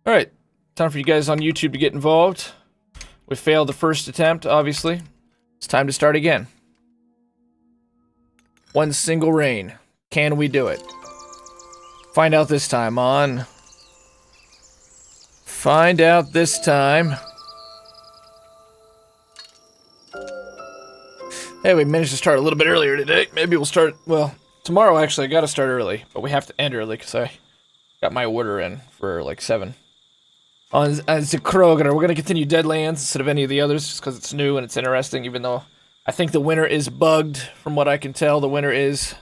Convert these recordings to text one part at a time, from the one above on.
Alright, time for you guys on YouTube to get involved. We failed the first attempt, obviously. It's time to start again. One single reign. Can we do it? Find out this time on... Find out this time. Hey, we managed to start a little bit earlier today. Maybe we'll start... Well, tomorrow actually I gotta start early. But we have to end early because I got my order in for like 7. On the Kroger, we're gonna continue Deadlands instead of any of the others just because it's new and it's interesting, even though I think the winner is bugged. From what I can tell, the winner is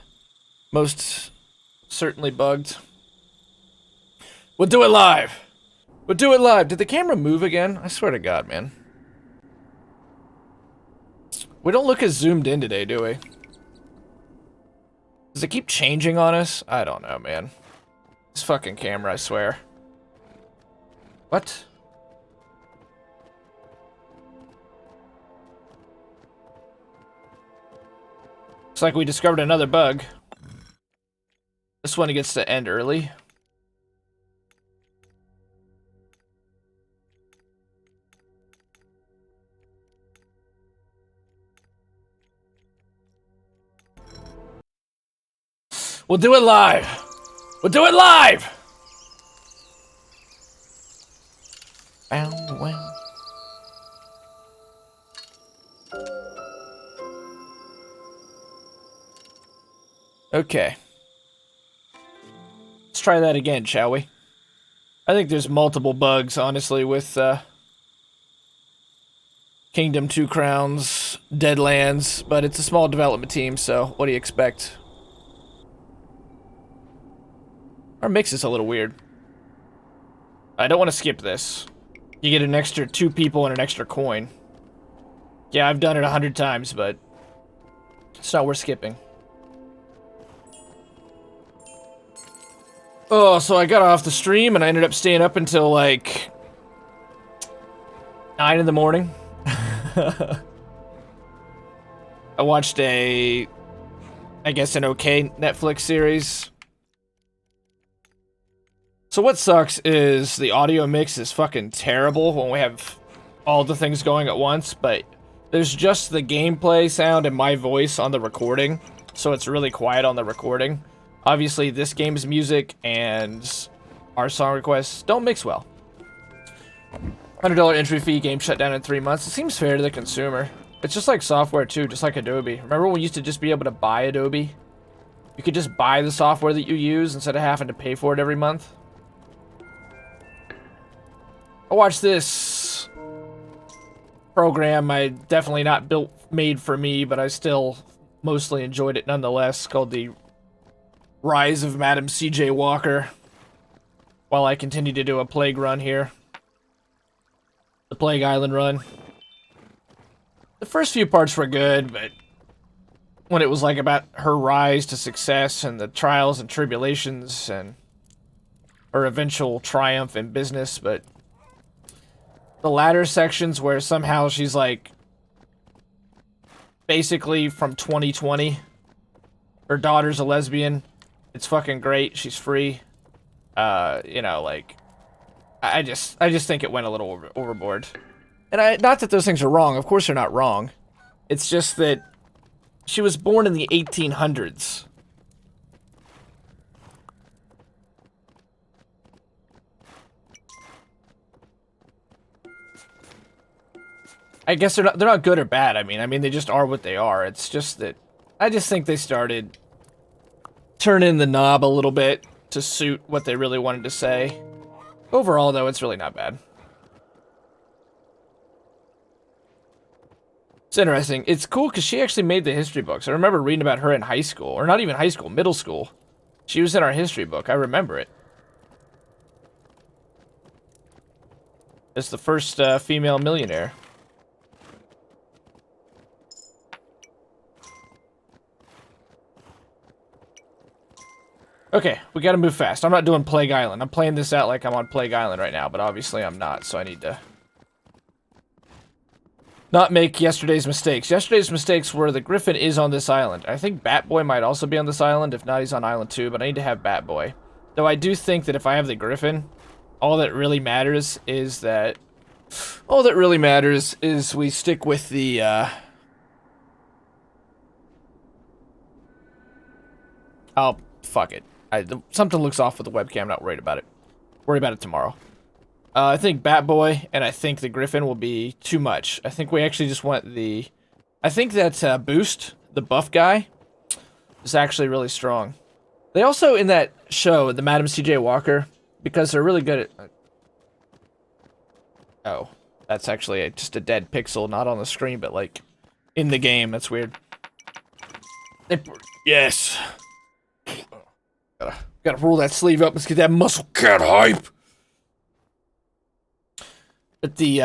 most certainly bugged. We'll do it live! We'll do it live! Did the camera move again? I swear to God, man. We don't look as zoomed in today, do we? Does it keep changing on us? I don't know, man. This fucking camera, I swear. What? Looks like we discovered another bug. This one gets to end early. We'll do it live! We'll do it live! Wow. Okay. Let's try that again, shall we? I think there's multiple bugs, honestly, with Kingdom 2 Crowns, Deadlands, but it's a small development team, so what do you expect? Our mix is a little weird. I don't want to skip this. You get an extra 2 people and an extra coin. Yeah, I've done it 100 times, but it's not worth skipping. Oh, so I got off the stream and I ended up staying up until like 9 in the morning. I watched I guess an okay Netflix series. So what sucks is the audio mix is fucking terrible when we have all the things going at once, but there's just the gameplay sound and my voice on the recording, so it's really quiet on the recording. Obviously, this game's music and our song requests don't mix well. $100 entry fee, game shut down in 3 months. It seems fair to the consumer. It's just like software too, just like Adobe. Remember when we used to just be able to buy Adobe? You could just buy the software that you use instead of having to pay for it every month. I watched this program, definitely not made for me, but I still mostly enjoyed it nonetheless, called The Rise of Madam C.J. Walker, while I continue to do a Plague run here. The Plague Island run. The first few parts were good, but when it was like about her rise to success and the trials and tribulations and her eventual triumph in business, but the latter sections where somehow she's like basically from 2020, her daughter's a lesbian, it's fucking great, she's free, you know, like I just think it went a little overboard. And not that those things are wrong, of course they're not wrong, it's just that she was born in the 1800s. I guess they're not good or bad. I mean they just are what they are. It's just that I just think they started turning the knob a little bit to suit what they really wanted to say. Overall, though, it's really not bad. It's interesting. It's cool because she actually made the history books. I remember reading about her in high school, or not even high school, middle school. She was in our history book. I remember it. It's the first female millionaire. Okay, we gotta move fast. I'm not doing Plague Island. I'm playing this out like I'm on Plague Island right now, but obviously I'm not, so I need to not make yesterday's mistakes. Yesterday's mistakes were the Griffin is on this island. I think Batboy might also be on this island. If not, he's on Island 2, but I need to have Batboy. Though I do think that if I have the Griffin, All that really matters is that... All that really matters is we stick with the, Oh, fuck it. Something looks off with the webcam, I'm not worried about it. Worry about it tomorrow. I think Batboy and I think the Griffin will be too much. I think we actually just want the... I think that Boost, the buff guy, is actually really strong. They also, in that show, the Madam C.J. Walker, because they're really good at... Oh, that's actually just a dead pixel, not on the screen, but, like, in the game. That's weird. Yes! Gotta roll that sleeve up. Let's get that muscle cat hype! But the,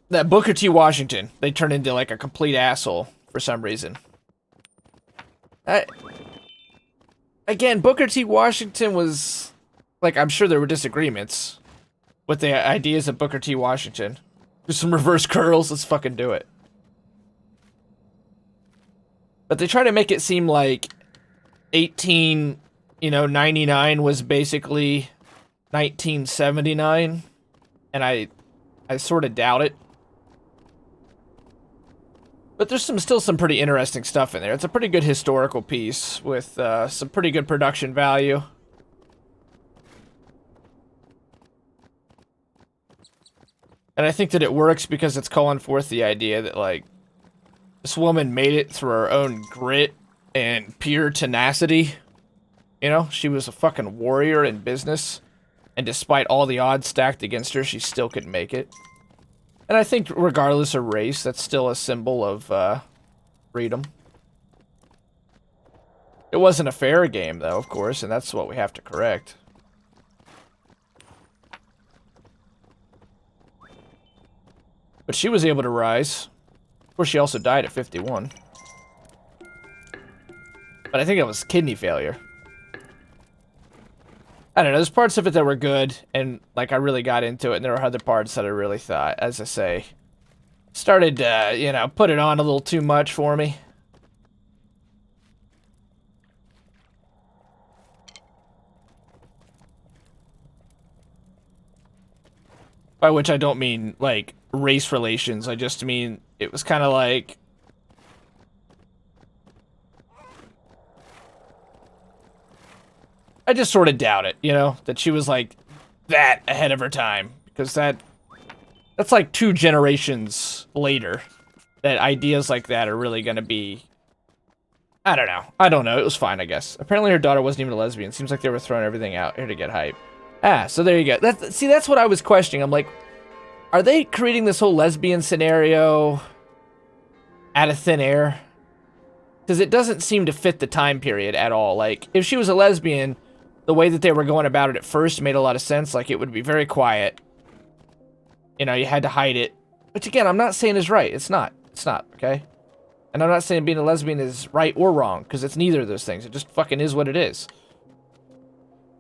that Booker T. Washington, they turned into, like, a complete asshole for some reason. Again, Booker T. Washington was... Like, I'm sure there were disagreements with the ideas of Booker T. Washington. Do some reverse curls, let's fucking do it. But they try to make it seem like 99 was basically 1979. And I sort of doubt it. But there's still some pretty interesting stuff in there. It's a pretty good historical piece with some pretty good production value. And I think that it works because it's calling forth the idea that, like, this woman made it through her own grit and pure tenacity. You know, she was a fucking warrior in business. And despite all the odds stacked against her, she still could make it. And I think regardless of race, that's still a symbol of freedom. It wasn't a fair game, though, of course, and that's what we have to correct. But she was able to rise. Of course, she also died at 51. But I think it was kidney failure. I don't know, there's parts of it that were good, and, like, I really got into it, and there were other parts that I really thought, as I say, started, you know, put it on a little too much for me. By which I don't mean, like, race relations, I just mean, it was kind of like... I just sort of doubt it, you know? That she was, like, that ahead of her time. Because that's like 2 generations later. That ideas like that are really gonna be... I don't know. I don't know. It was fine, I guess. Apparently her daughter wasn't even a lesbian. Seems like they were throwing everything out here to get hype. Ah, so there you go. See, that's what I was questioning. I'm like, are they creating this whole lesbian scenario out of thin air? Because it doesn't seem to fit the time period at all. Like, if she was a lesbian... The way that they were going about it at first made a lot of sense. Like, it would be very quiet. You know, you had to hide it. Which, again, I'm not saying is right. It's not. It's not, okay? And I'm not saying being a lesbian is right or wrong, because it's neither of those things. It just fucking is what it is.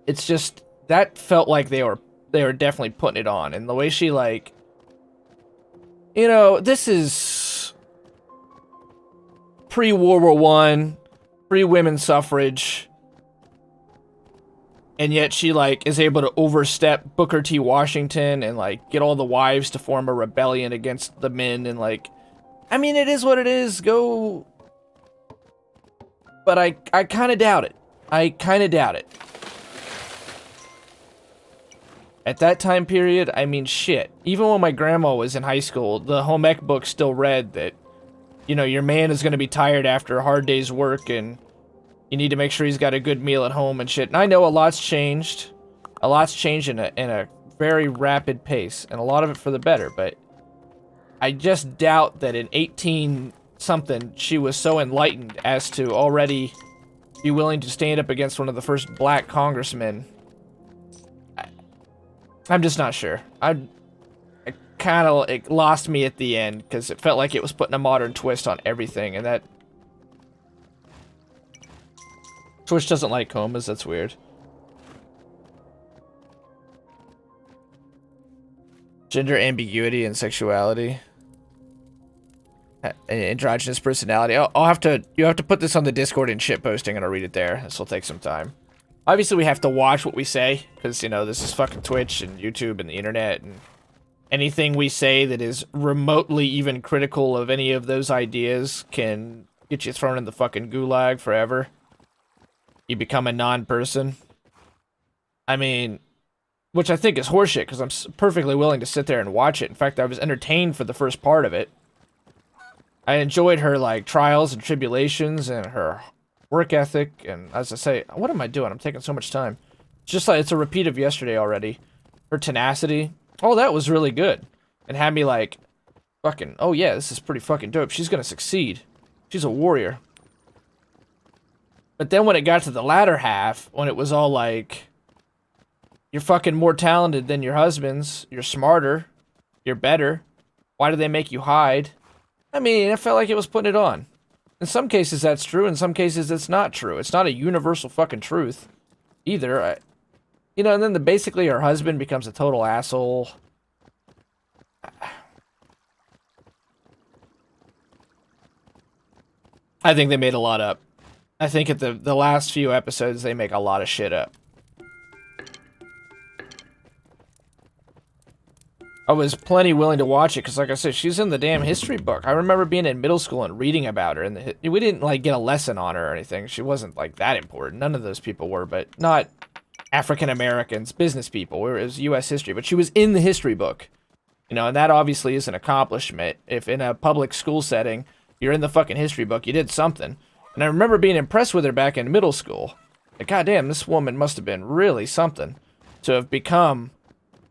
It's just, that felt like they were definitely putting it on. And the way she, like... You know, this is... Pre-World War I, pre-women's suffrage... And yet she, like, is able to overstep Booker T. Washington and, like, get all the wives to form a rebellion against the men and, like... I mean, it is what it is. Go... But I kind of doubt it. I kind of doubt it. At that time period, I mean, shit. Even when my grandma was in high school, the home ec book still read that, you know, your man is going to be tired after a hard day's work and... You need to make sure he's got a good meal at home and shit. And I know a lot's changed. A lot's changed in a very rapid pace. And a lot of it for the better. But I just doubt that in 18-something, she was so enlightened as to already be willing to stand up against one of the first black congressmen. I'm just not sure. It lost me at the end. Because it felt like it was putting a modern twist on everything. And that... Twitch doesn't like comas, that's weird. Gender ambiguity and sexuality. Androgynous personality. You have to put this on the Discord in shit posting and I'll read it there. This will take some time. Obviously, we have to watch what we say, because, you know, this is fucking Twitch and YouTube and the internet, and anything we say that is remotely even critical of any of those ideas can get you thrown in the fucking gulag forever. You become a non-person. I mean, which I think is horseshit, because I'm perfectly willing to sit there and watch it. In fact, I was entertained for the first part of it. I enjoyed her, like, trials and tribulations and her work ethic, and as I say, what am I doing? I'm taking so much time. It's just like, it's a repeat of yesterday already. Her tenacity. Oh, that was really good. And had me like, fucking, oh yeah, this is pretty fucking dope. She's gonna succeed. She's a warrior. But then when it got to the latter half, when it was all like, you're fucking more talented than your husbands, you're smarter, you're better, why do they make you hide? I mean, I felt like it was putting it on. In some cases that's true, in some cases it's not true. It's not a universal fucking truth either. You know, and then basically her husband becomes a total asshole. I think they made a lot up. I think at the last few episodes they make a lot of shit up. I was plenty willing to watch it because, like I said, she's in the damn history book. I remember being in middle school and reading about her, and we didn't like get a lesson on her or anything. She wasn't like that important. None of those people were, but not African Americans, business people. It was U.S. history, but she was in the history book, you know, and that obviously is an accomplishment. If in a public school setting you're in the fucking history book, you did something. And I remember being impressed with her back in middle school. Like, goddamn, this woman must have been really something to have become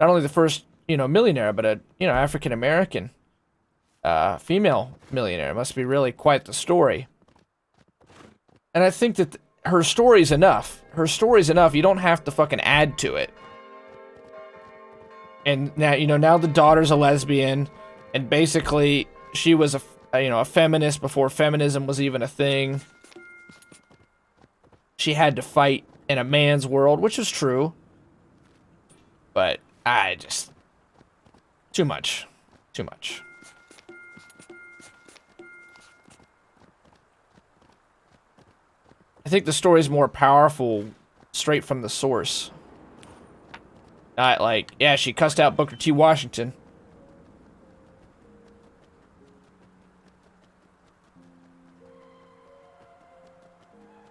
not only the first, you know, millionaire, but a, you know, African American female millionaire. It must be really quite the story. And I think that her story's enough. Her story's enough. You don't have to fucking add to it. And now, you know, now the daughter's a lesbian, and basically she was a feminist before feminism was even a thing. She had to fight in a man's world, which is true. But I just too much. Too much. I think the story's more powerful straight from the source. Not like, yeah, she cussed out Booker T. Washington.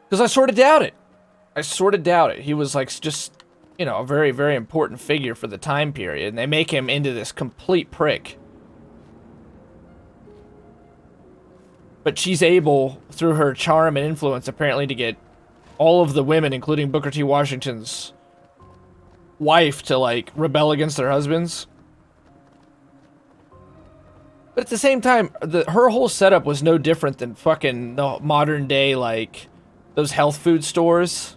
Because I sort of doubt it. I sort of doubt it. He was like just, you know, a very, very important figure for the time period. And they make him into this complete prick. But she's able, through her charm and influence, apparently to get all of the women, including Booker T. Washington's wife, to, like, rebel against their husbands. But at the same time, her whole setup was no different than fucking the modern day, like, those health food stores.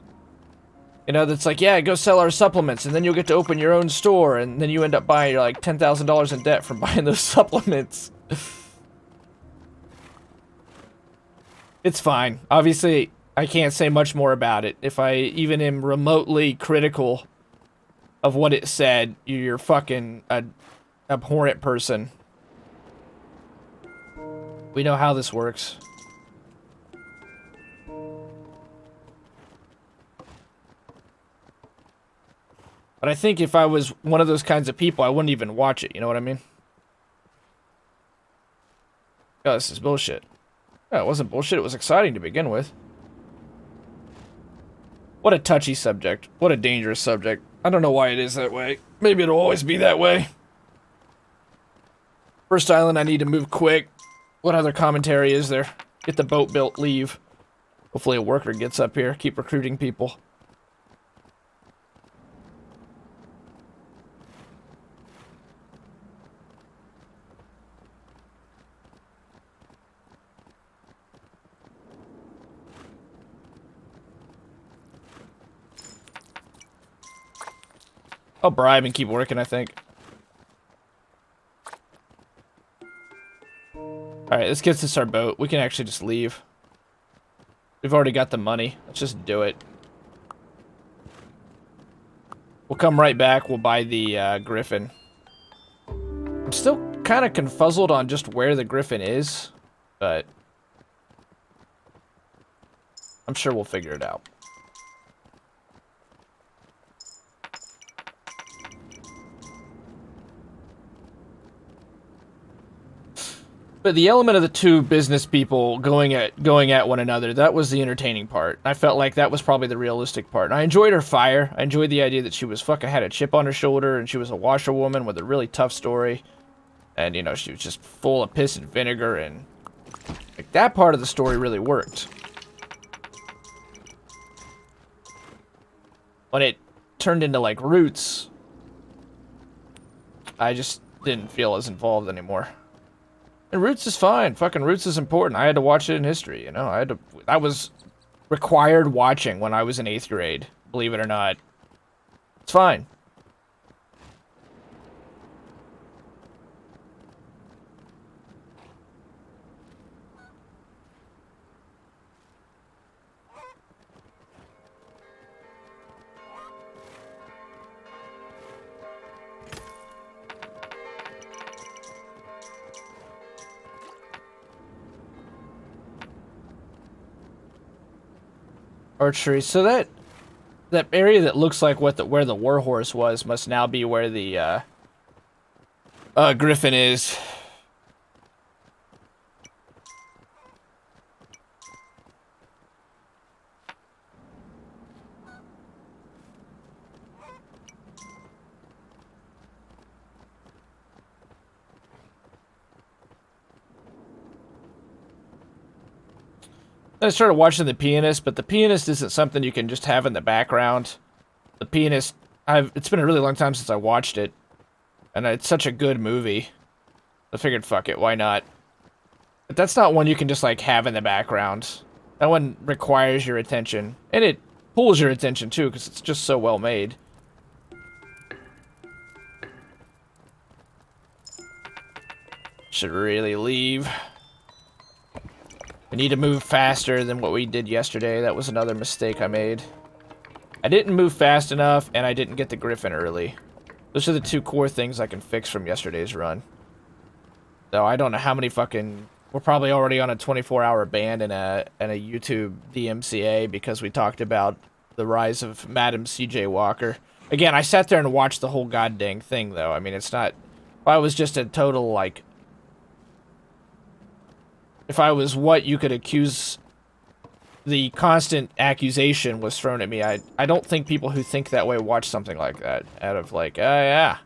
You know, that's like, yeah, go sell our supplements, and then you'll get to open your own store, and then you end up buying, like, $10,000 in debt from buying those supplements. It's fine. Obviously, I can't say much more about it. If I even am remotely critical of what it said, you're fucking an abhorrent person. We know how this works. But I think if I was one of those kinds of people, I wouldn't even watch it, you know what I mean? Oh, this is bullshit. No, it wasn't bullshit, it was exciting to begin with. What a touchy subject. What a dangerous subject. I don't know why it is that way. Maybe it'll always be that way. First island, I need to move quick. What other commentary is there? Get the boat built, leave. Hopefully a worker gets up here. Keep recruiting people. I'll bribe and keep working, I think. Alright, this gets us our boat. We can actually just leave. We've already got the money. Let's just do it. We'll come right back. We'll buy the Griffin. I'm still kind of confuzzled on just where the Griffin is, but I'm sure we'll figure it out. But the element of the two business people going at one another, that was the entertaining part. I felt like that was probably the realistic part. And I enjoyed her fire. I enjoyed the idea that she was fucking had a chip on her shoulder and she was a washerwoman with a really tough story. And, you know, she was just full of piss and vinegar, and like that part of the story really worked. When it turned into like Roots, I just didn't feel as involved anymore. And Roots is fine. Fucking Roots is important. I had to watch it in history, you know. I was required watching when I was in 8th grade, believe it or not. It's fine. Archery. So that area that looks like where the warhorse was must now be where the griffin is. I started watching The Pianist, but The Pianist isn't something you can just have in the background. The Pianist, it's been a really long time since I watched it, and it's such a good movie. I figured, fuck it, why not? But that's not one you can just, like, have in the background. That one requires your attention, and it pulls your attention, too, because it's just so well made. Should really leave. We need to move faster than what we did yesterday. That was another mistake I made. I didn't move fast enough, and I didn't get the griffin early. Those are the two core things I can fix from yesterday's run. So I don't know how many fucking... We're probably already on a 24-hour ban in a YouTube DMCA because we talked about the rise of Madam CJ Walker. Again, I sat there and watched the whole goddamn thing, though. I mean, it's not... If I was just a total, like... If I was what you could accuse, the constant accusation was thrown at me. I don't think people who think that way watch something like that out of like, oh yeah.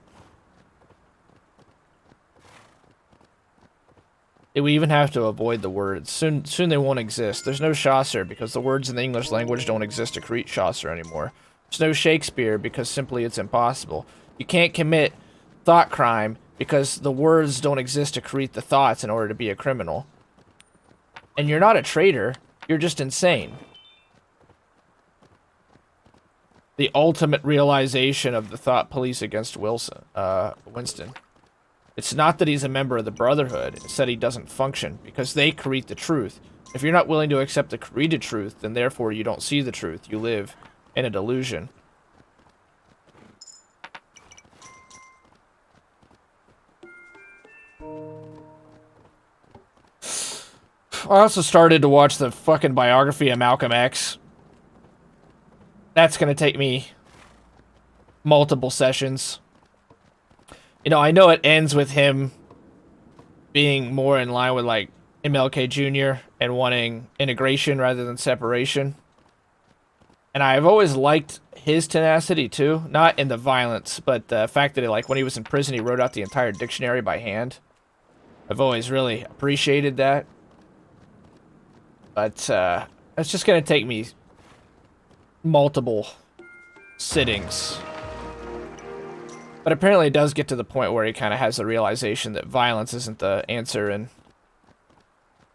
We even have to avoid the words. Soon they won't exist. There's no Chaucer because the words in the English language don't exist to create Chaucer anymore. There's no Shakespeare because simply it's impossible. You can't commit thought crime because the words don't exist to create the thoughts in order to be a criminal. And you're not a traitor, you're just insane. The ultimate realization of the thought police against Winston. It's not that he's a member of the Brotherhood, it's that he doesn't function, because they create the truth. If you're not willing to accept the created truth, then therefore you don't see the truth, you live in a delusion. I also started to watch the fucking biography of Malcolm X. That's gonna take me multiple sessions. You know, I know it ends with him being more in line with, like, MLK Jr. and wanting integration rather than separation. And I've always liked his tenacity, too. Not in the violence, but the fact that, like, when he was in prison, he wrote out the entire dictionary by hand. I've always really appreciated that. But, it's just gonna take me multiple sittings. But apparently it does get to the point where he kind of has the realization that violence isn't the answer, and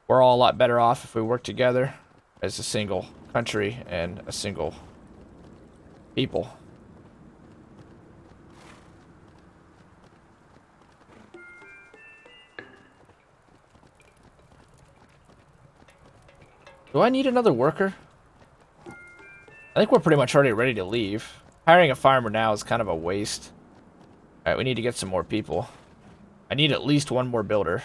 we're all a lot better off if we work together as a single country and a single people. Do I need another worker? I think we're pretty much already ready to leave. Hiring a farmer now is kind of a waste. Alright, we need to get some more people. I need at least one more builder.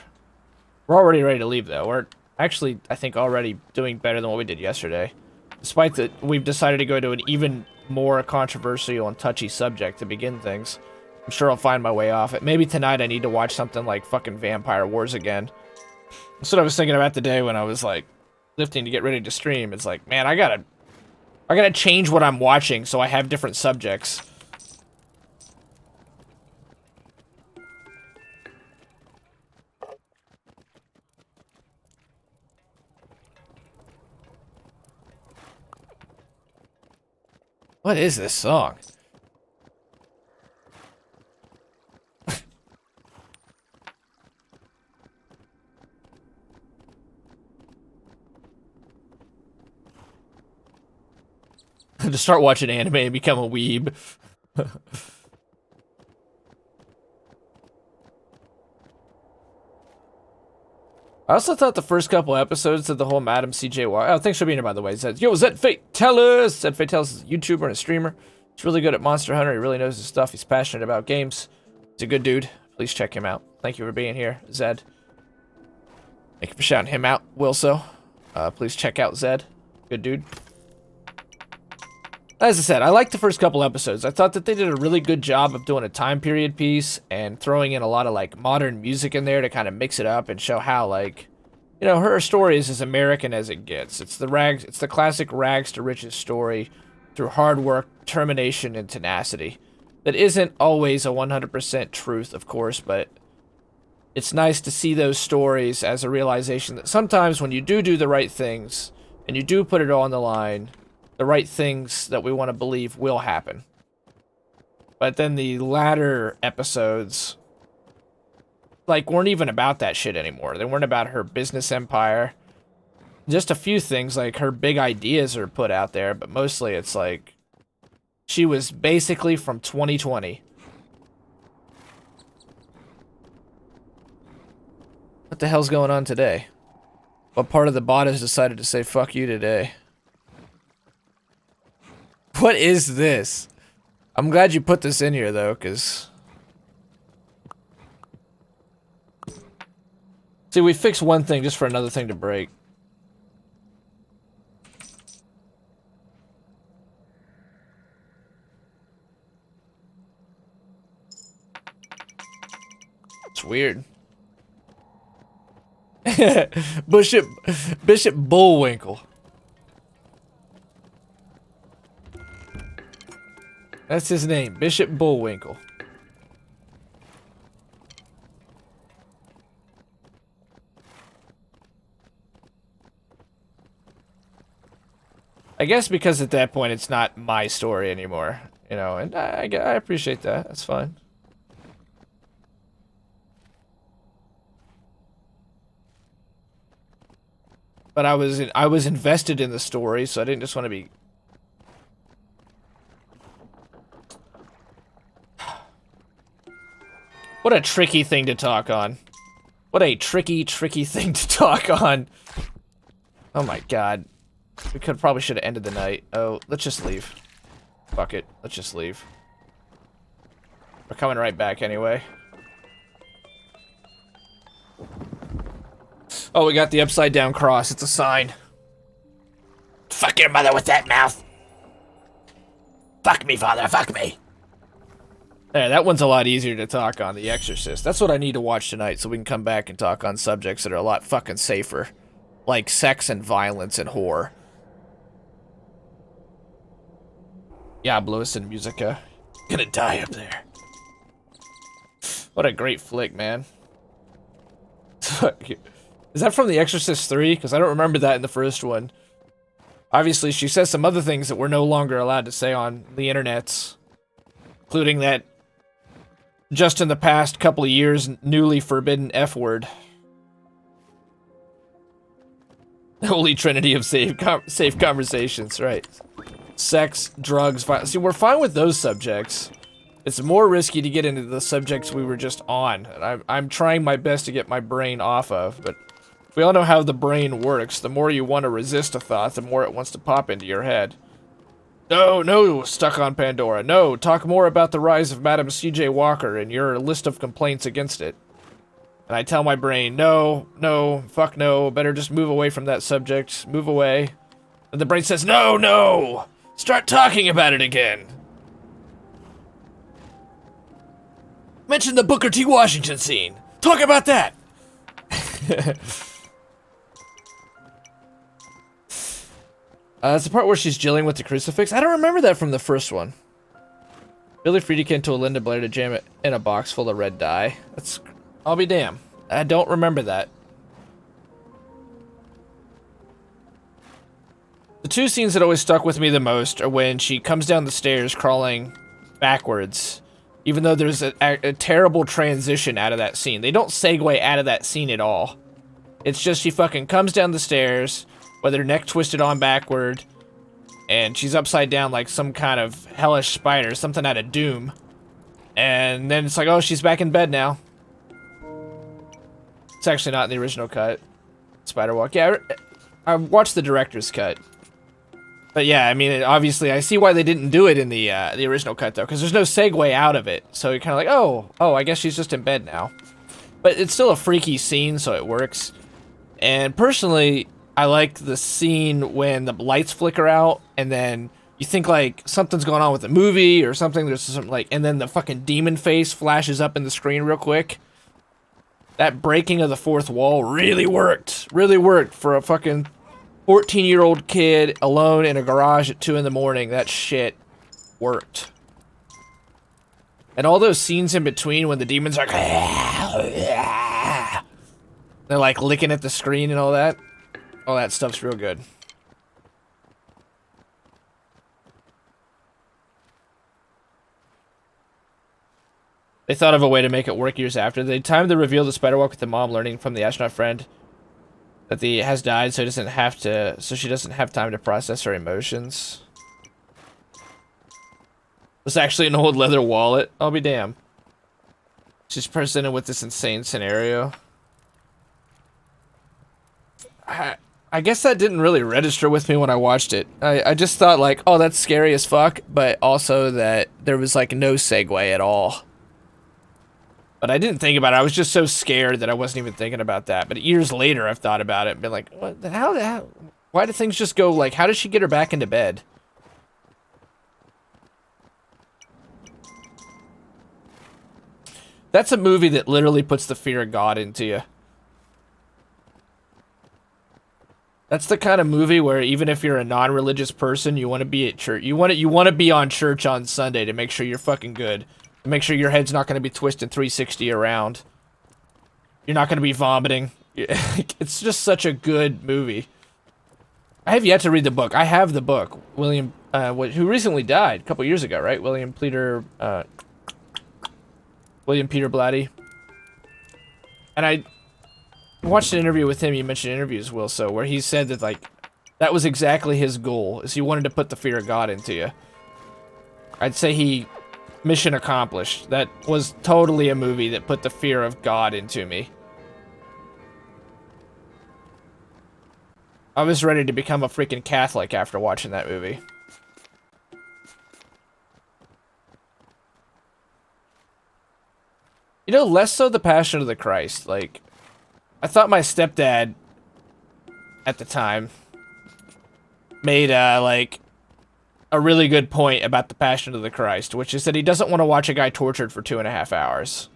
We're already ready to leave, though. We're actually, I think, already doing better than what we did yesterday. Despite that, we've decided to go to an even more controversial and touchy subject to begin things. I'm sure I'll find my way off it. Maybe tonight I need to watch something like fucking Vampire Wars again. That's what I was thinking about today when I was like lifting to get ready to stream. It's like, man, I gotta change what I'm watching so I have different subjects. What is this song? To start watching anime and become a weeb. I also thought the first couple episodes of the whole Madam CJY. Oh, thanks for being here, by the way. Zed. Yo, Zed Fatelis! Zed Fatelis is a YouTuber and a streamer. He's really good at Monster Hunter. He really knows his stuff. He's passionate about games. He's a good dude. Please check him out. Thank you for being here, Zed. Thank you for shouting him out, Wilso. Please check out Zed. Good dude. As I said, I liked the first couple episodes. I thought that they did a really good job of doing a time period piece and throwing in a lot of, like, modern music in there to kind of mix it up and show how, like, you know, her story is as American as it gets. It's the classic rags to riches story through hard work, determination, and tenacity. That isn't always a 100% truth, of course, but it's nice to see those stories as a realization that sometimes when you do the right things and you do put it all on the line, the right things that we want to believe will happen. But then the latter episodes, like, weren't even about that shit anymore. They weren't about her business empire. Just a few things, like her big ideas are put out there, but mostly it's like she was basically from 2020. What the hell's going on today? What part of the bot has decided to say fuck you today? What is this? I'm glad you put this in here, though, because... See, we fixed one thing just for another thing to break. It's weird. Bishop Bullwinkle. That's his name, Bishop Bullwinkle. I guess because at that point it's not my story anymore, you know, and I appreciate that. That's fine. But I was invested in the story, so I didn't just want to be. What a tricky thing to talk on. What a tricky thing to talk on. Oh my god. We probably should have ended the night. Oh, let's just leave. Fuck it. Let's just leave. We're coming right back anyway. Oh, we got the upside down cross. It's a sign. Fuck your mother with that mouth. Fuck me, father. Fuck me. Yeah, that one's a lot easier to talk on, The Exorcist. That's what I need to watch tonight so we can come back and talk on subjects that are a lot fucking safer. Like sex and violence and horror. Yeah, Blues and Musica. Gonna die up there. What a great flick, man. Is that from The Exorcist 3? Because I don't remember that in the first one. Obviously, she says some other things that we're no longer allowed to say on the internets. Including that, just in the past couple of years, newly forbidden F-word. The Holy Trinity of safe conversations, right. Sex, drugs, violence. See, we're fine with those subjects. It's more risky to get into the subjects we were just on. And I'm trying my best to get my brain off of, but we all know how the brain works. The more you want to resist a thought, the more it wants to pop into your head. No, stuck on Pandora. No, talk more about the rise of Madam C.J. Walker and your list of complaints against it. And I tell my brain, no, fuck no, better just move away from that subject, move away. And the brain says, no, start talking about it again. Mention the Booker T. Washington scene. Talk about that. It's the part where she's dealing with the crucifix. I don't remember that from the first one. Billy Friedkin told Linda Blair to jam it in a box full of red dye. That's... I'll be damned. I don't remember that. The two scenes that always stuck with me the most are when she comes down the stairs crawling backwards, even though there's a terrible transition out of that scene. They don't segue out of that scene at all. It's just she fucking comes down the stairs with her neck twisted on backward, and she's upside down like some kind of hellish spider, something out of Doom. And then it's like, oh, she's back in bed now. It's actually not in the original cut. Spider walk. Yeah, I watched the director's cut. But yeah, I mean, obviously, I see why they didn't do it in the original cut, though, because there's no segue out of it. So you're kind of like, oh, I guess she's just in bed now. But it's still a freaky scene, so it works. And personally, I like the scene when the lights flicker out, and then you think, like, something's going on with the movie or something. There's some, like, and then the fucking demon face flashes up in the screen real quick. That breaking of the fourth wall really worked. Really worked for a fucking 14-year-old kid alone in a garage at 2 in the morning. That shit worked. And all those scenes in between when the demons are they're like licking at the screen and all that stuff's real good. They thought of a way to make it work years after. They timed the reveal of the spider walk with the mom learning from the astronaut friend that the has died, so she doesn't have time to process her emotions. It's actually an old leather wallet. I'll be damned. She's presented with this insane scenario. I guess that didn't really register with me when I watched it. I just thought like, oh, that's scary as fuck, but also that there was like no segue at all. But I didn't think about it. I was just so scared that I wasn't even thinking about that. But years later, I've thought about it and been like, what the hell? Why do things just go like, how does she get her back into bed? That's a movie that literally puts the fear of God into you. That's the kind of movie where even if you're a non-religious person, you want to be at church. You want to be on church on Sunday to make sure you're fucking good. To make sure your head's not going to be twisted 360 around. You're not going to be vomiting. It's just such a good movie. I have yet to read the book. I have the book. William, who recently died a couple years ago, right? William Peter Blatty. And I watched an interview with him. You mentioned interviews, Will, so where he said that like that was exactly his goal, is he wanted to put the fear of God into you. I'd say he mission accomplished. That was totally a movie that put the fear of God into me. I was ready to become a freaking Catholic after watching that movie. You know, less so The Passion of the Christ. Like, I thought my stepdad at the time made, like, a really good point about The Passion of the Christ, which is that he doesn't want to watch a guy tortured for 2.5 hours.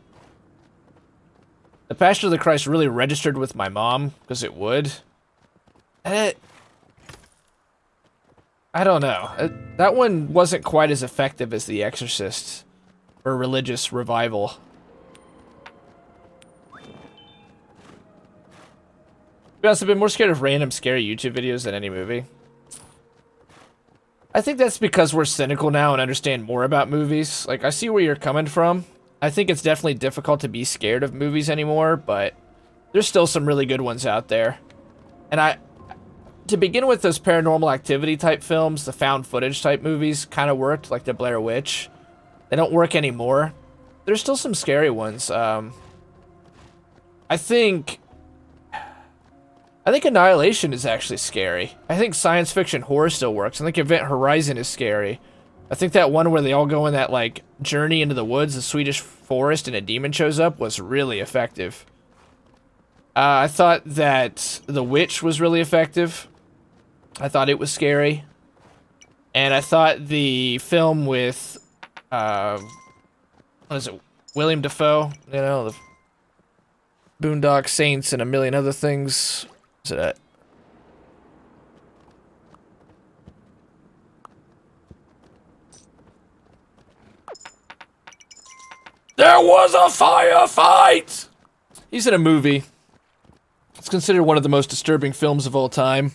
The Passion of the Christ really registered with my mom, because it would. And I don't know. That one wasn't quite as effective as The Exorcist for religious revival. To be honest, I've been more scared of random scary YouTube videos than any movie. I think that's because we're cynical now and understand more about movies. Like, I see where you're coming from. I think it's definitely difficult to be scared of movies anymore, but there's still some really good ones out there. And to begin with, those paranormal activity type films, the found footage type movies kind of worked, like the Blair Witch. They don't work anymore. There's still some scary ones. I think Annihilation is actually scary. I think science fiction horror still works. I think Event Horizon is scary. I think that one where they all go in that, like, journey into the woods, the Swedish forest, and a demon shows up was really effective. I thought that The Witch was really effective. I thought it was scary. And I thought the film with, what is it, William Dafoe? You know, the Boondock Saints and a million other things. Is it There was a firefight! He's in a movie. It's considered one of the most disturbing films of all time.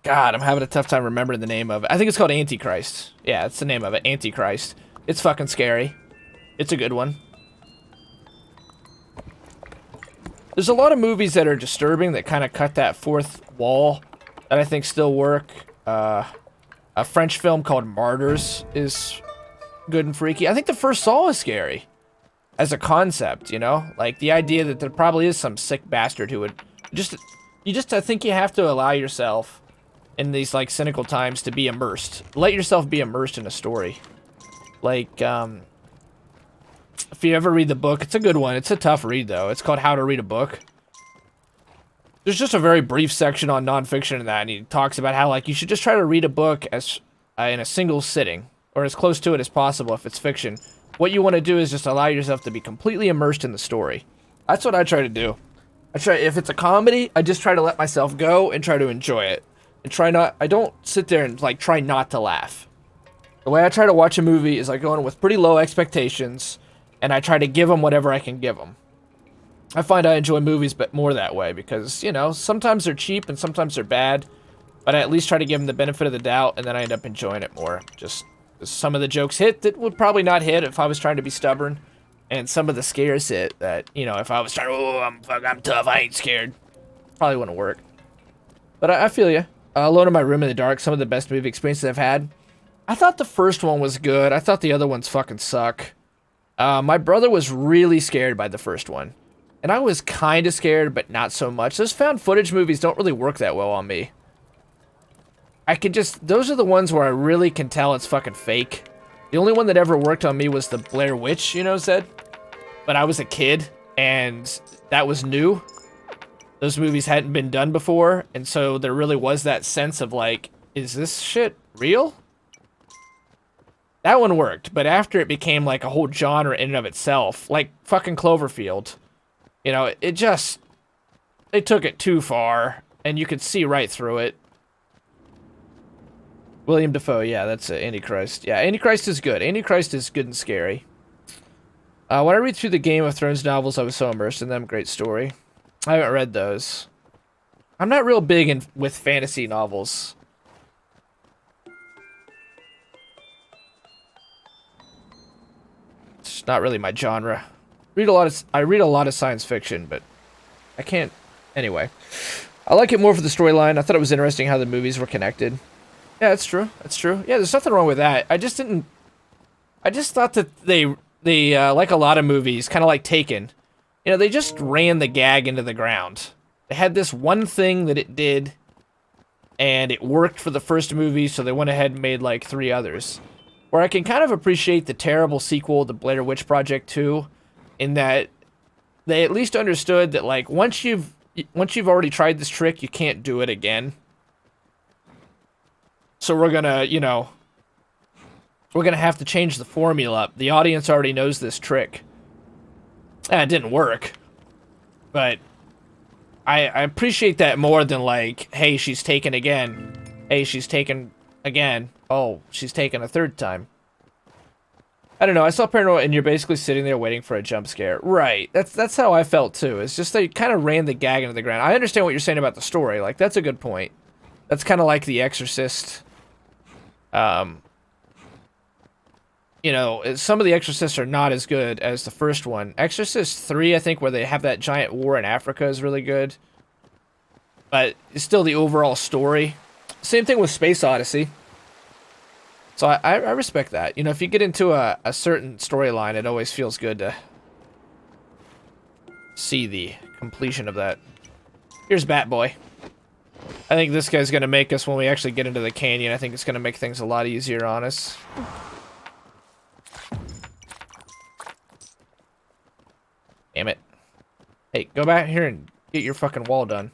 God, I'm having a tough time remembering the name of it. I think it's called Antichrist. Yeah, it's the name of it, Antichrist. It's fucking scary. It's a good one. There's a lot of movies that are disturbing that kind of cut that fourth wall that I think still work. A French film called Martyrs is good and freaky. I think the first Saw is scary as a concept, you know? Like, the idea that there probably is some sick bastard who would I think you have to allow yourself in these, like, cynical times to be immersed. Let yourself be immersed in a story. Like, if you ever read the book, it's a good one. It's a tough read, though. It's called How to Read a Book. There's just a very brief section on nonfiction in that, and he talks about how, like, you should just try to read a book as in a single sitting, or as close to it as possible if it's fiction. What you want to do is just allow yourself to be completely immersed in the story. That's what I try to do. If it's a comedy, I just try to let myself go and try to enjoy it. And I don't sit there and, like, try not to laugh. The way I try to watch a movie is I go in with pretty low expectations, and I try to give them whatever I can give them. I find I enjoy movies but more that way because, you know, sometimes they're cheap and sometimes they're bad, but I at least try to give them the benefit of the doubt, and then I end up enjoying it more. Just some of the jokes hit that would probably not hit if I was trying to be stubborn, and some of the scares hit that, you know, if I was trying to, I'm tough, I ain't scared, probably wouldn't work. But I feel you. Alone in My Room in the Dark, some of the best movie experiences I've had. I thought the first one was good. I thought the other ones fucking suck. My brother was really scared by the first one. And I was kind of scared, but not so much. Those found footage movies don't really work that well on me. Those are the ones where I really can tell it's fucking fake. The only one that ever worked on me was the Blair Witch, you know, said. But I was a kid, and that was new. Those movies hadn't been done before, and so there really was that sense of, like, is this shit real? That one worked, but after it became, like, a whole genre in and of itself, like fucking Cloverfield, you know, they took it too far, and you could see right through it. William Dafoe, yeah, that's Antichrist. Yeah, Antichrist is good. Antichrist is good and scary. When I read through the Game of Thrones novels, I was so immersed in them. Great story. I haven't read those. I'm not real big with fantasy novels. It's not really my genre. I read a lot of science fiction, but I can't. Anyway, I like it more for the storyline. I thought it was interesting how the movies were connected. Yeah, that's true. That's true. Yeah, there's nothing wrong with that. I just thought that they like a lot of movies, kind of like Taken. You know, they just ran the gag into the ground. They had this one thing that it did, and it worked for the first movie, so they went ahead and made like 3 others. Where I can kind of appreciate the terrible sequel, The Blair Witch Project 2, in that they at least understood that, like, once you've already tried this trick, you can't do it again. So we're gonna, you know, we're gonna have to change the formula. The audience already knows this trick. And it didn't work. But I appreciate that more than, like, hey, she's taken again. Hey, she's taken again. Oh, she's taken a 3rd time. I don't know, I saw Paranormal, and you're basically sitting there waiting for a jump scare. Right, that's how I felt too. It's just they kind of ran the gag into the ground. I understand what you're saying about the story. Like, that's a good point. That's kind of like The Exorcist. You know, some of The Exorcists are not as good as the first one. Exorcist 3, I think, where they have that giant war in Africa is really good. But it's still the overall story. Same thing with Space Odyssey. So I respect that. You know, if you get into a certain storyline, it always feels good to see the completion of that. Here's Batboy. I think this guy's going to make us, when we actually get into the canyon, I think it's going to make things a lot easier on us. Damn it. Hey, go back here and get your fucking wall done.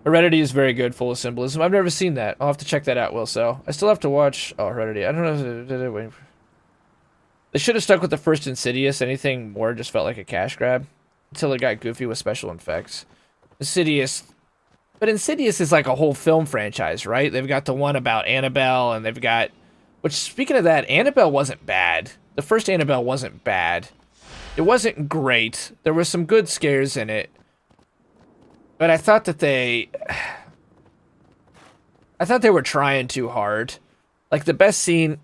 Heredity is very good, full of symbolism. I've never seen that. I'll have to check that out, Will. So I still have to watch. Oh, Heredity. I don't know. They should have stuck with the first Insidious. Anything more just felt like a cash grab until it got goofy with special effects. Insidious. But Insidious is like a whole film franchise, right? They've got the one about Annabelle, and they've got Which, speaking of that, Annabelle wasn't bad. The first Annabelle wasn't bad. It wasn't great. There were some good scares in it. But I thought that I thought they were trying too hard. Like, the best scene,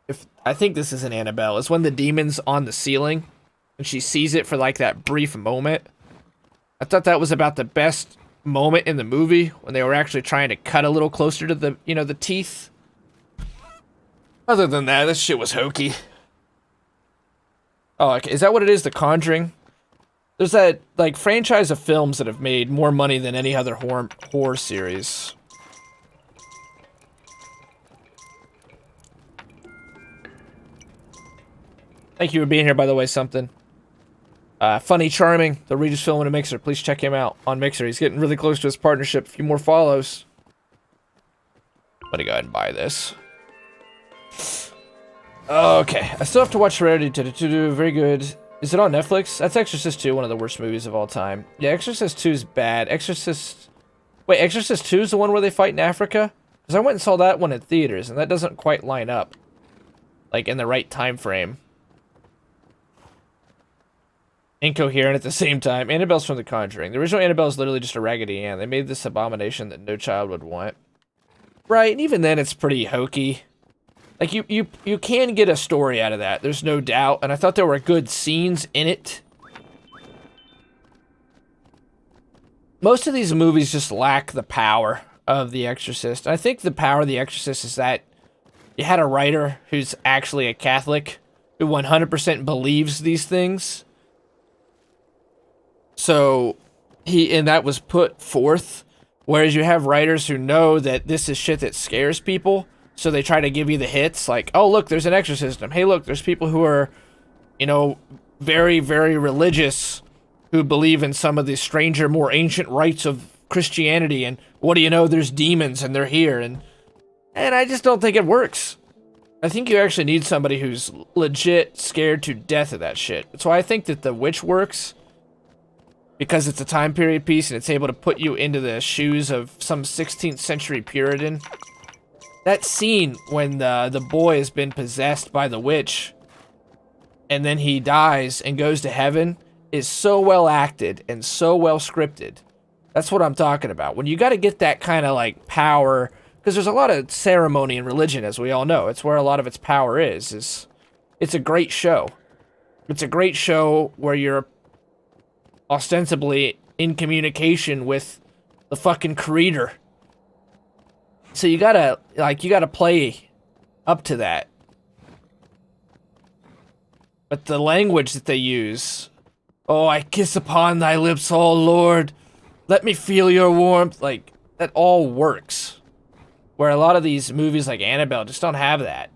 if I think this is an Annabelle, is when the demon's on the ceiling and she sees it for like that brief moment. I thought that was about the best moment in the movie when they were actually trying to cut a little closer to the, you know, the teeth. Other than that, this shit was hokey. Oh, okay. Is that what it is? The Conjuring? There's that, like, franchise of films that have made more money than any other horror series. Thank you for being here, by the way, something. Funny Charming, the Regis film in a Mixer. Please check him out on Mixer. He's getting really close to his partnership. A few more follows. I'm gonna go ahead and buy this. Okay, I still have to watch Hereditary. Very good. Is it on Netflix? That's Exorcist 2, one of the worst movies of all time. Yeah, Exorcist 2 is bad. Wait, Exorcist 2 is the one where they fight in Africa? Because I went and saw that one in theaters, and that doesn't quite line up. Like, in the right time frame. Incoherent at the same time. Annabelle's from The Conjuring. The original Annabelle is literally just a Raggedy Ann. They made this abomination that no child would want. Right, and even then it's pretty hokey. Like, you can get a story out of that, there's no doubt, and I thought there were good scenes in it. Most of these movies just lack the power of The Exorcist. I think the power of The Exorcist is that you had a writer who's actually a Catholic, who 100% believes these things. So, and that was put forth, whereas you have writers who know that this is shit that scares people, so they try to give you the hits, like, oh, look, there's an exorcism. Hey, look, there's people who are, you know, very, very religious, who believe in some of the stranger, more ancient rites of Christianity, and what do you know, there's demons, and they're here, and I just don't think it works. I think you actually need somebody who's legit scared to death of that shit. That's why I think that The Witch works, because it's a time period piece, and it's able to put you into the shoes of some 16th century Puritan. That scene when the boy has been possessed by the witch, and then he dies and goes to heaven, is so well acted and so well scripted. That's what I'm talking about. When you got to get that kind of like power, because there's a lot of ceremony in religion, as we all know. It's where a lot of its power is. It's a great show. It's a great show where you're ostensibly in communication with the fucking creator. So you gotta play up to that. But the language that they use, oh, I kiss upon thy lips, oh Lord, let me feel your warmth, like, that all works. Where a lot of these movies like Annabelle just don't have that.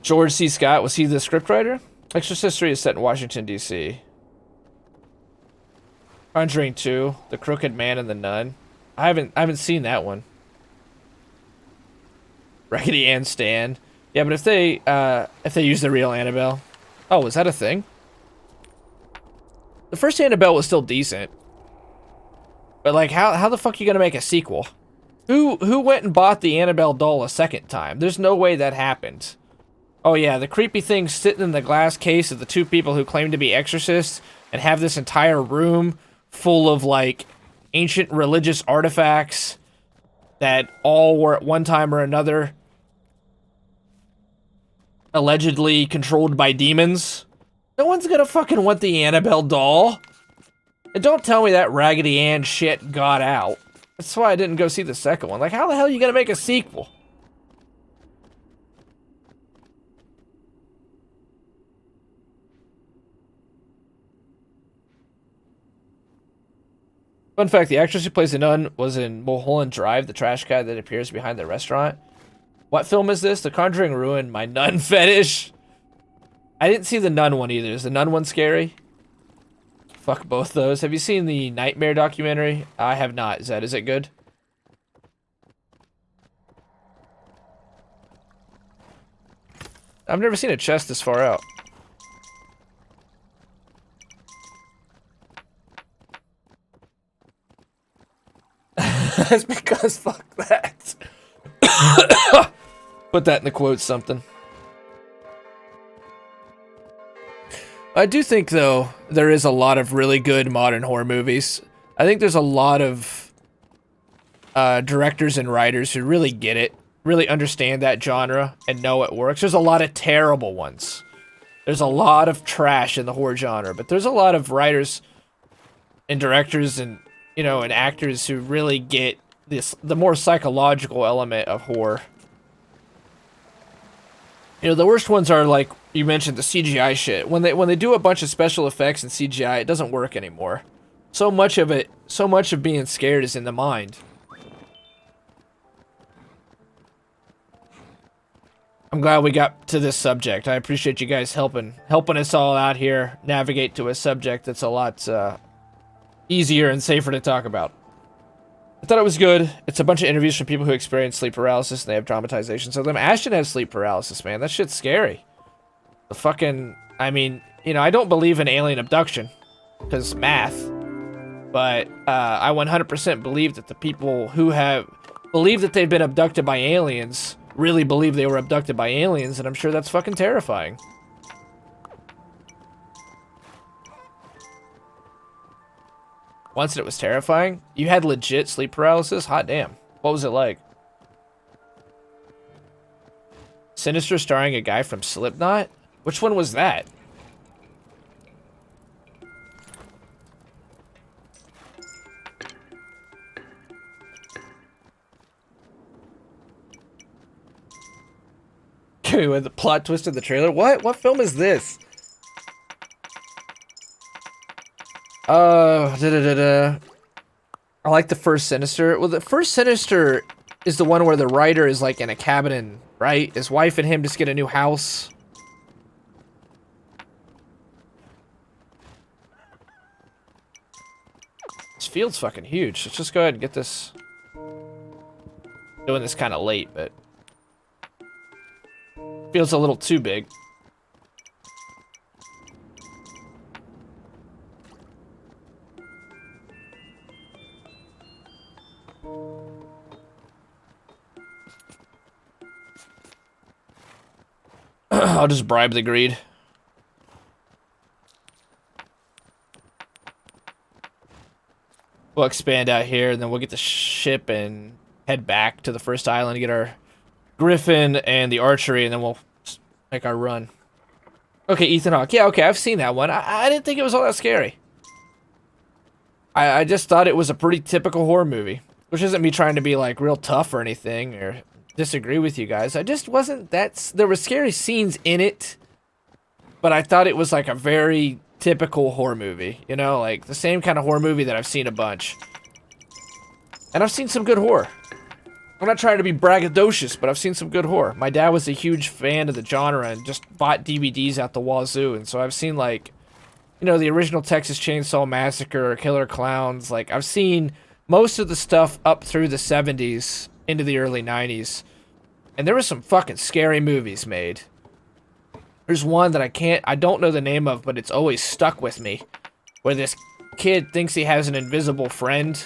George C. Scott, was he the scriptwriter? Exorcist 3 is set in Washington, D.C. Conjuring 2, The Crooked Man and the Nun. I haven't seen that one. Raggedy Ann Stand. Yeah, but if they use the real Annabelle. Oh, is that a thing? The first Annabelle was still decent. But like how the fuck are you gonna make a sequel? Who went and bought the Annabelle doll a second time? There's no way that happened. Oh yeah, the creepy thing sitting in the glass case of the two people who claim to be exorcists and have this entire room full of like ancient religious artifacts that all were at one time or another allegedly controlled by demons. No one's gonna fucking want the Annabelle doll. And don't tell me that Raggedy Ann shit got out. That's why I didn't go see the second one. Like, how the hell are you gonna make a sequel? Fun fact, the actress who plays the nun was in Mulholland Drive, the trash guy that appears behind the restaurant. What film is this? The Conjuring ruined my nun fetish. I didn't see the nun one either. Is the nun one scary? Fuck both those. Have you seen the Nightmare documentary? I have not. Is it good? I've never seen a chest this far out. That's because fuck that. Put that in the quotes, something. I do think, though, there is a lot of really good modern horror movies. I think there's a lot of directors and writers who really get it, really understand that genre, and know it works. There's a lot of terrible ones. There's a lot of trash in the horror genre, but there's a lot of writers and directors and, you know, and actors who really get the more psychological element of horror. You know, the worst ones are, like you mentioned, the CGI shit. When they do a bunch of special effects and CGI, it doesn't work anymore. So much of being scared is in the mind. I'm glad we got to this subject. I appreciate you guys helping us all out here navigate to a subject that's a lot easier and safer to talk about. I thought it was good. It's a bunch of interviews from people who experience sleep paralysis and they have dramatizations of them. Ashton has sleep paralysis, man. That shit's scary. The fucking... I mean, you know, I don't believe in alien abduction because math, but I 100% believe that the people who believe that they've been abducted by aliens really believe they were abducted by aliens, and I'm sure that's fucking terrifying. Once it was terrifying. You had legit sleep paralysis? Hot damn. What was it like? Sinister starring a guy from Slipknot? Which one was that? With the plot twist in the trailer? What film is this? I like the first Sinister. Well, the first Sinister is the one where the writer is like in a cabin, right? His wife and him just get a new house. This field's fucking huge. Let's just go ahead and get this. Doing this kind of late, but feels a little too big. I'll just bribe the greed. We'll expand out here, and then we'll get the ship and head back to the first island to get our griffin and the archery, and then we'll make our run. Okay, Ethan Hawke. Yeah, okay, I've seen that one. I didn't think it was all that scary. I just thought it was a pretty typical horror movie, which isn't me trying to be like real tough or anything or disagree with you guys. I just wasn't that... There were scary scenes in it, but I thought it was like a very typical horror movie. You know, like the same kind of horror movie that I've seen a bunch. And I've seen some good horror. I'm not trying to be braggadocious, but I've seen some good horror. My dad was a huge fan of the genre and just bought DVDs out the wazoo, and so I've seen, like, you know, the original Texas Chainsaw Massacre, Killer Clowns. Like, I've seen most of the stuff up through the 70s into the early 90s, and there were some fucking scary movies made. There's one that I don't know the name of, but it's always stuck with me, where this kid thinks he has an invisible friend.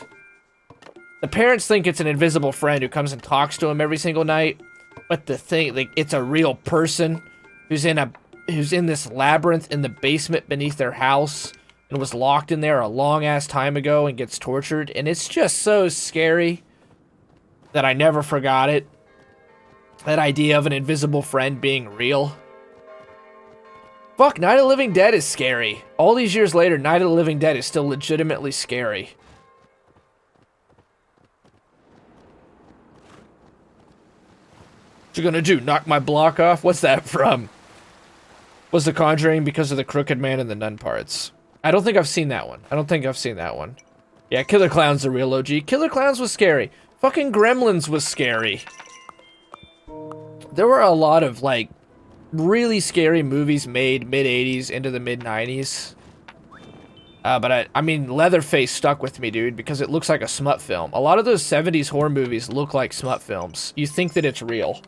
The parents think it's an invisible friend who comes and talks to him every single night, but the thing, like, it's a real person who's in this labyrinth in the basement beneath their house and was locked in there a long ass time ago and gets tortured, and it's just so scary that I never forgot it. That idea of an invisible friend being real. Fuck, Night of the Living Dead is scary. All these years later, Night of the Living Dead is still legitimately scary. What you gonna do? Knock my block off? What's that from? Was The Conjuring because of the Crooked Man and the Nun parts? I don't think I've seen that one. Yeah, Killer Clown's the real OG. Killer Clowns was scary. Fucking Gremlins was scary. There were a lot of, like, really scary movies made mid-80s into the mid-90s. But I mean, Leatherface stuck with me, dude, because it looks like a smut film. A lot of those 70s horror movies look like smut films. You think that it's real.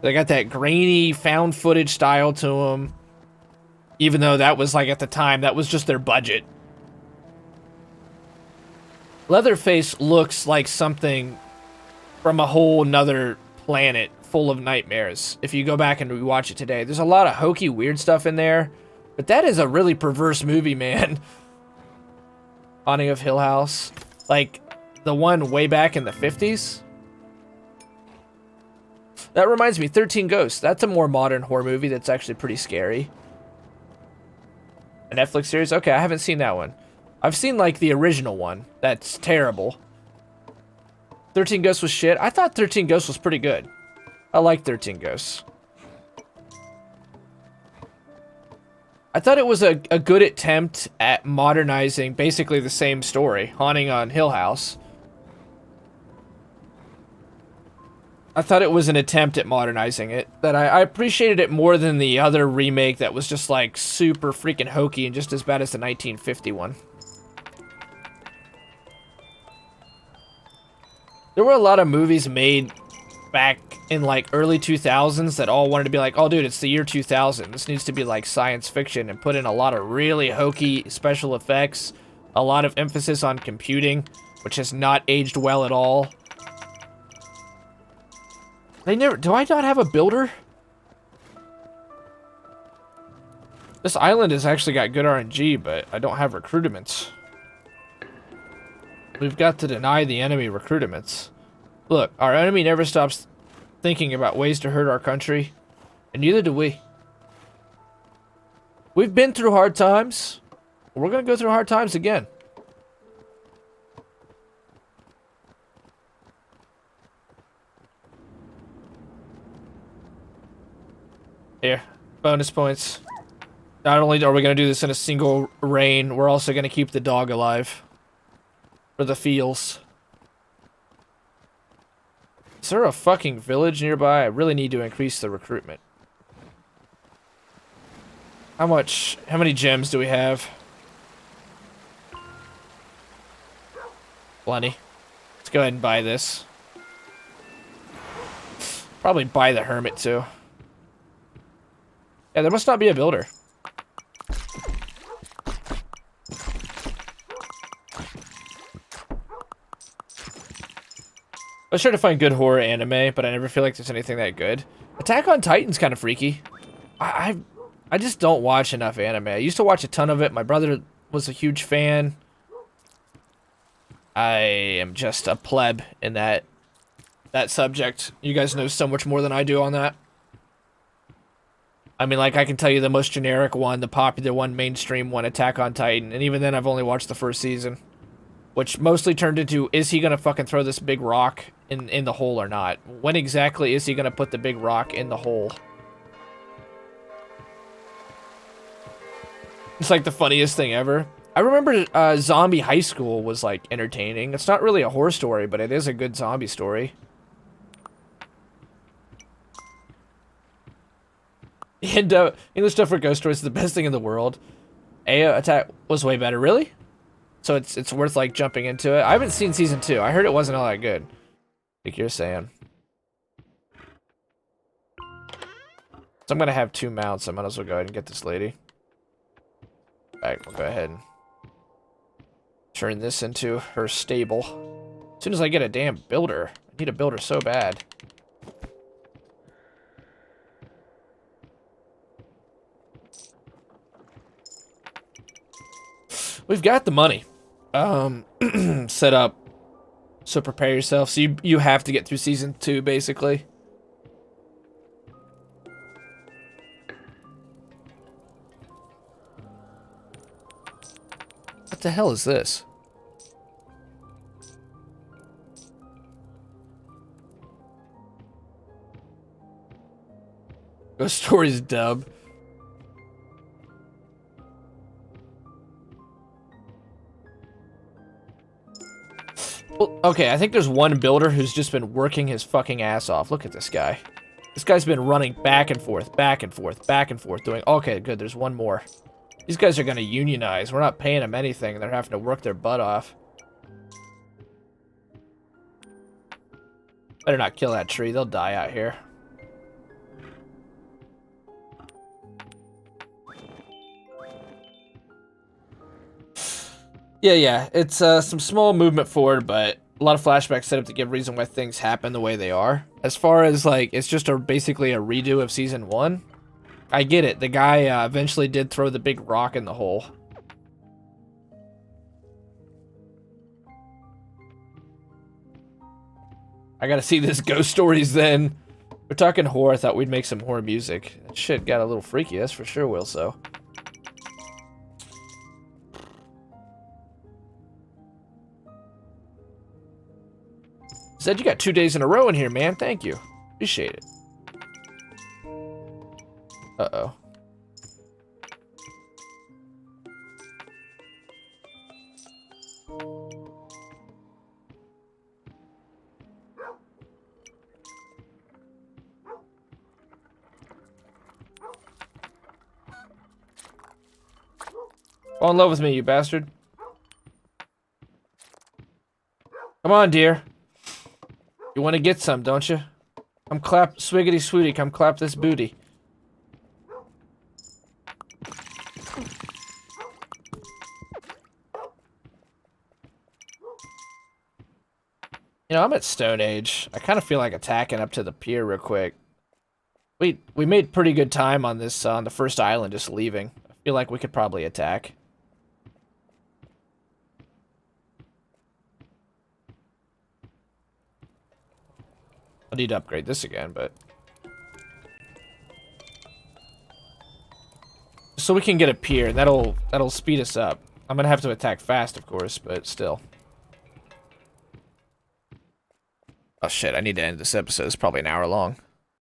They got that grainy, found footage style to them. Even though that was, like, at the time, that was just their budget. Leatherface looks like something from a whole nother planet full of nightmares. If you go back and rewatch it today, there's a lot of hokey, weird stuff in there, but that is a really perverse movie, man. Haunting of Hill House, like the one way back in the 50s. That reminds me, 13 Ghosts. That's a more modern horror movie that's actually pretty scary. A Netflix series? Okay, I haven't seen that one. I've seen, like, the original one. That's terrible. 13 Ghosts was shit. I thought 13 Ghosts was pretty good. I like 13 Ghosts. I thought it was a good attempt at modernizing basically the same story, Haunting on Hill House. I thought it was an attempt at modernizing it. That I appreciated it more than the other remake that was just like super freaking hokey and just as bad as the 1950 one. There were a lot of movies made back in like early 2000s that all wanted to be like, oh dude, it's the year 2000. This needs to be like science fiction and put in a lot of really hokey special effects. A lot of emphasis on computing, which has not aged well at all. They never... Do I not have a builder? This island has actually got good RNG, but I don't have recruitments. We've got to deny the enemy recruitments. Look, our enemy never stops thinking about ways to hurt our country, and neither do we. We've been through hard times. We're gonna go through hard times again. Here, bonus points. Not only are we going to do this in a single rain, we're also going to keep the dog alive. For the feels. Is there a fucking village nearby? I really need to increase the recruitment. How many gems do we have? Plenty. Let's go ahead and buy this. Probably buy the hermit too. Yeah, there must not be a builder. I was trying to find good horror anime, but I never feel like there's anything that good. Attack on Titan's kind of freaky. I just don't watch enough anime. I used to watch a ton of it. My brother was a huge fan. I am just a pleb in that subject. You guys know so much more than I do on that. I mean, like, I can tell you the most generic one, the popular one, mainstream one, Attack on Titan. And even then, I've only watched the first season. Which mostly turned into, is he gonna fucking throw this big rock in the hole or not? When exactly is he gonna put the big rock in the hole? It's like the funniest thing ever. I remember Zombie High School was, like, entertaining. It's not really a horror story, but it is a good zombie story. And English stuff for ghost stories is the best thing in the world. AO Attack was way better, really? So it's worth like jumping into it. I haven't seen season 2. I heard it wasn't all that good. Like you're saying. So I'm gonna have 2 mounts. I might as well go ahead and get this lady. Alright, we'll go ahead and turn this into her stable. As soon as I get a damn builder. I need a builder so bad. We've got the money set up, so prepare yourself. So you have to get through season 2, basically. What the hell is this? Ghost Stories dub. Well, okay, I think there's one builder who's just been working his fucking ass off. Look at this guy. This guy's been running back and forth, back and forth, back and forth, doing... Okay, good, there's one more. These guys are gonna unionize. We're not paying them anything. They're having to work their butt off. Better not kill that tree. They'll die out here. Yeah, it's some small movement forward, but a lot of flashbacks set up to give reason why things happen the way they are. As far as like, it's just basically a redo of season 1. I get it. The guy eventually did throw the big rock in the hole. I gotta see this ghost stories then. We're talking horror. I thought we'd make some horror music. That shit got a little freaky, that's for sure, Will, so. Said you got 2 days in a row in here, man. Thank you. Appreciate it. Uh-oh. Fall in love with me, you bastard. Come on, dear. You want to get some, don't you? Come clap, swiggity swooty, come clap this booty. You know, I'm at Stone Age. I kind of feel like attacking up to the pier real quick. We made pretty good time on this, on the first island, just leaving. I feel like we could probably attack. I'll need to upgrade this again, but... So we can get a pier, and that'll speed us up. I'm gonna have to attack fast, of course, but still. Oh shit, I need to end this episode. It's probably an hour long.